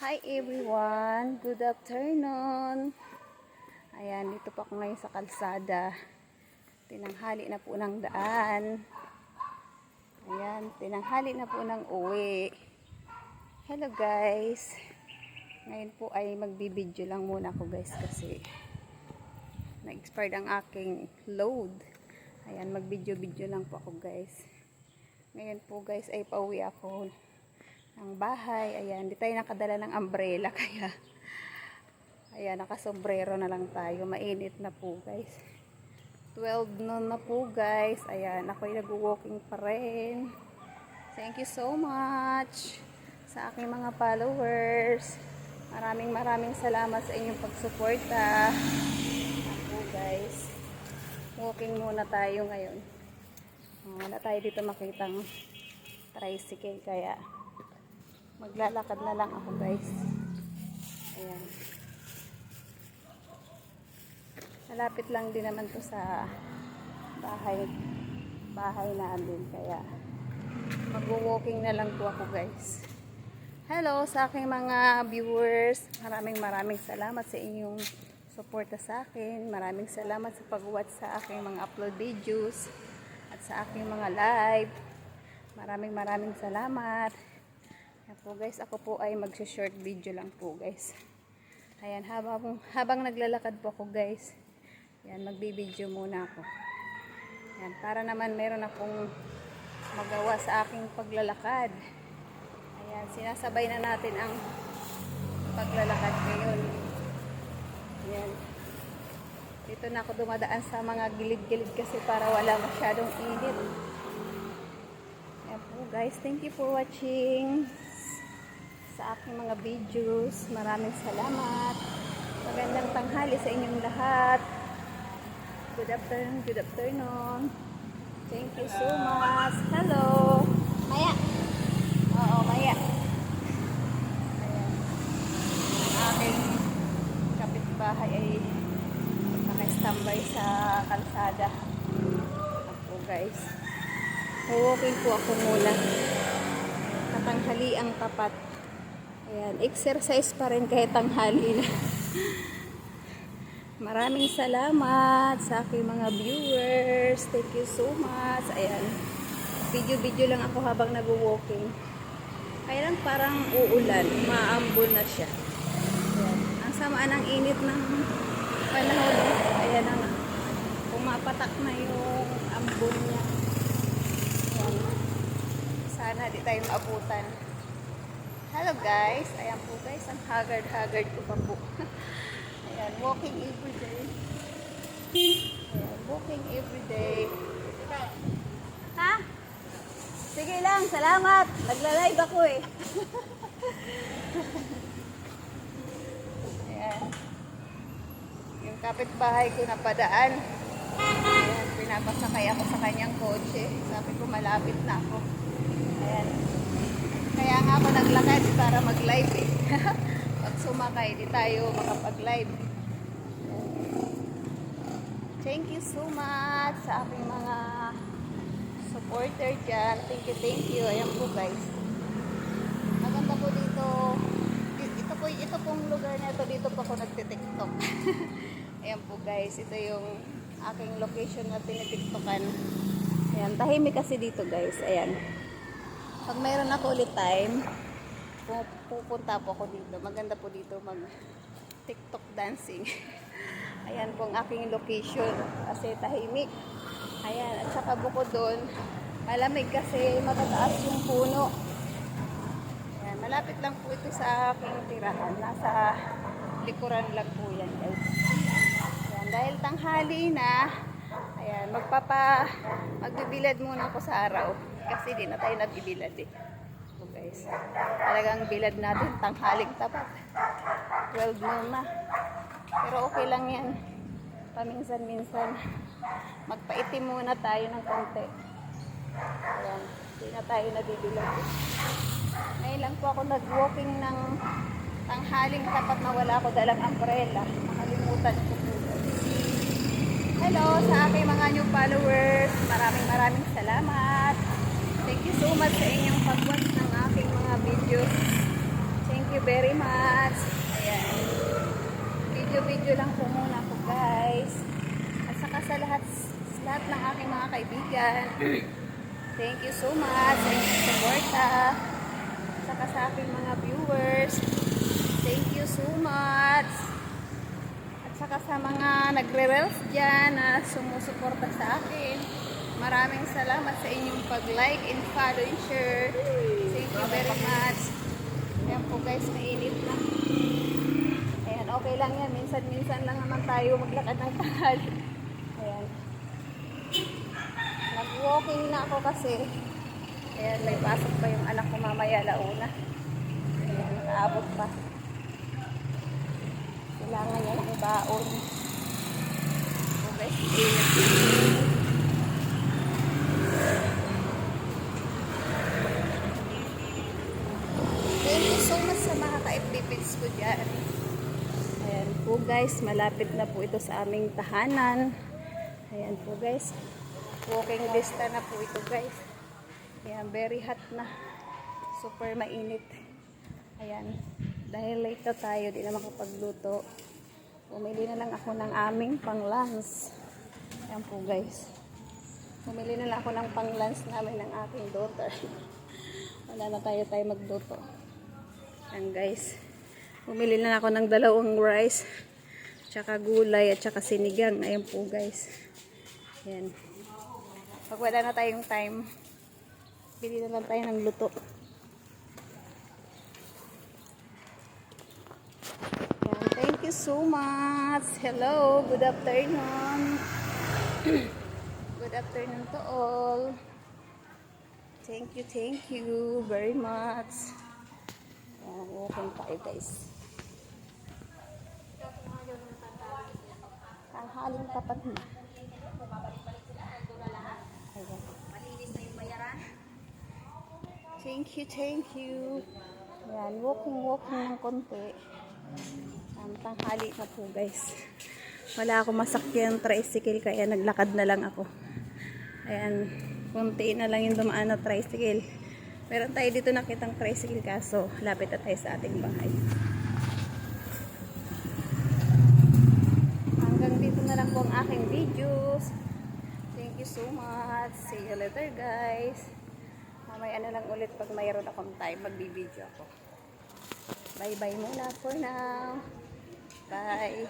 Hi everyone! Good afternoon! Ayan, dito pa ako ngayon sa kalsada. Tinanghali na po ng daan. Ayan, tinanghali na po ng uwi. Hello guys! Ngayon po ay magbibideo lang muna ako guys kasi na-expired ang aking load. Ayan, magbideo-video lang po ako guys. Ngayon po guys ay pauwi ako ang bahay. Ayan, di tayo nakadala ng umbrella kaya ayan, nakasombrero na lang tayo. Mainit na po guys. 12 noon na po guys. Ayan, ako'y nag-walking pa rin. Thank you so much sa aking mga followers. Maraming salamat sa inyong pagsuporta. Ayan po guys. Walking muna tayo ngayon. Wala tayo dito makitang tricycle kaya maglalakad na lang ako guys. Ayan. Malapit lang din naman to sa bahay namin kaya mag-walking na lang po ako guys. Hello sa aking mga viewers. Maraming salamat sa inyong suporta sa akin. Maraming salamat sa pag-watch sa aking mga upload videos at sa aking mga live. Maraming salamat. Ayan po guys, ako po ay mag-short video lang po guys. Ayan, habang naglalakad po ako guys. Ayan, magbibideo muna ako. Ayan, para naman meron akong magawa sa aking paglalakad. Ayan, sinasabay na natin ang paglalakad ngayon. Ayan. Dito na ako dumadaan sa mga gilid-gilid kasi para wala masyadong init. Ayan po guys, thank you for watching sa aking mga videos. Maraming salamat. Magandang tanghali sa inyong lahat. Good afternoon. Thank you so much. Hello. Maya. Oo, Maya. Ayan. Ang aking kapitbahay ay naka-standby sa kalsada. Ako guys. Walking po ako muna. Katanghali ang tapat. Ayan, exercise pa rin kahit tanghali na. Maraming salamat sa aking mga viewers. Thank you so much. Ayan, video lang ako habang nag-walking. Kaya lang parang uulan. Maambon na siya. Ayan, ang samaan ng init ng panahon. Ayan na nga. Pumapatak na yung ambon niya. Ayan. Sana di tayo maabutan. Hello guys, ayan po guys, ang haggard ko pa po. Ayan, walking everyday. Ayan, walking everyday. Ha? Sige lang, salamat. Nagla-live ako eh. Ayan. Yung kapitbahay ko na padaan. Ayan, pinapasakay ako sa kanyang kotse. Sabi ko malapit na ako. Ayan. Kaya nga ako naglakad para mag-live eh. Pag sumakay, di tayo makapag-live. Thank you so much sa aking mga supporter dyan. Thank you. Ayan po guys. Maganda po dito. Ito pong lugar na ito. Dito po ako nagtitiktok. Ayan po guys. Ito yung aking location na tinitiktokan. Ayan. Tahimik kasi dito guys. Ayan. Pag mayroon ako ulit time, pupunta po ako dito. Maganda po dito mag TikTok dancing. Ayan po ang aking location. Kasi tahimik. Ayan. At saka bukod doon, malamig kasi matataas yung puno. Ayan. Malapit lang po ito sa aking tirahan. Nasa likuran lang po yan guys. Ayan. Dahil tanghali na, ayan, magbibilad muna ako sa araw. Kasi di na tayo nagbibilad eh. So guys, talagang bilad natin tanghaling tapat. 12 noon na. Pero okay lang yan. Paminsan-minsan. Magpaitim muna tayo ng konti. Ayan, di na tayo nagbibilad eh. Ngayon lang po ako nag-walking ng tanghaling tapat na wala ako dalang umbrella. Nakalimutan ko po. Hello sa aking mga new followers. Maraming salamat. Thank you so much sa inyong pag-watch ng aking mga videos. Thank you very much. Ayan. Video-video lang po muna po guys. At saka sa lahat ng aking mga kaibigan. Thank you so much sa inyong suporta. At saka sa aking mga viewers. Thank you so much. At saka sa mga nagre-reels dyan na sumusuporta sa akin. Maraming salamat sa inyong pag-like and follow and share. Thank you very much. Ayan po guys, mainit na. Ayan, okay lang yan. Minsan-minsan lang naman tayo maglakad ng tanghal. Ayan. Nag-walking na ako kasi. Ayan, may pasok pa yung anak ko mamaya launa. Ayan, nakaabot pa. Kailangan niya ng baon. So guys, thank you so much sa mga ka-FBPs ko dyan. Ayan po guys, malapit na po ito sa aming tahanan. Ayan po guys, walking distance na po ito guys. Ayan, very hot na. Super mainit. Ayan, dahil late na tayo, di na makapagluto. Pumili na lang ako ng aming pang-lunch. Ayan po guys. Pumili na lang ako ng pang-lunch namin ng aking daughter. Wala na tayo magluto. Ayan guys. Bumili na ako ng 2 rice, tsaka gulay, at tsaka sinigang. Ayan po guys. Ayan. Pag wala na tayong time, bili na lang tayo ng luto. Ayan. Thank you so much. Hello. Good afternoon. Good afternoon to all. Thank you very much. Ayan, walking tayo guys. Tanghaling tapat na. Ayan. Thank you. Ayan, walking ng konti. Tanghali na po guys. Wala akong masakyan tricycle kaya naglakad na lang ako. Ayan, konti na lang yung dumaan na tricycle. Meron tayo dito nakitang tricycle kaso lapit na tayo sa ating bahay. Hanggang dito na lang po ang aking videos. Thank you so much. See you later guys. Mamaya na lang ulit pag mayroon akong time magbibideo ako. Bye bye muna for now. Bye.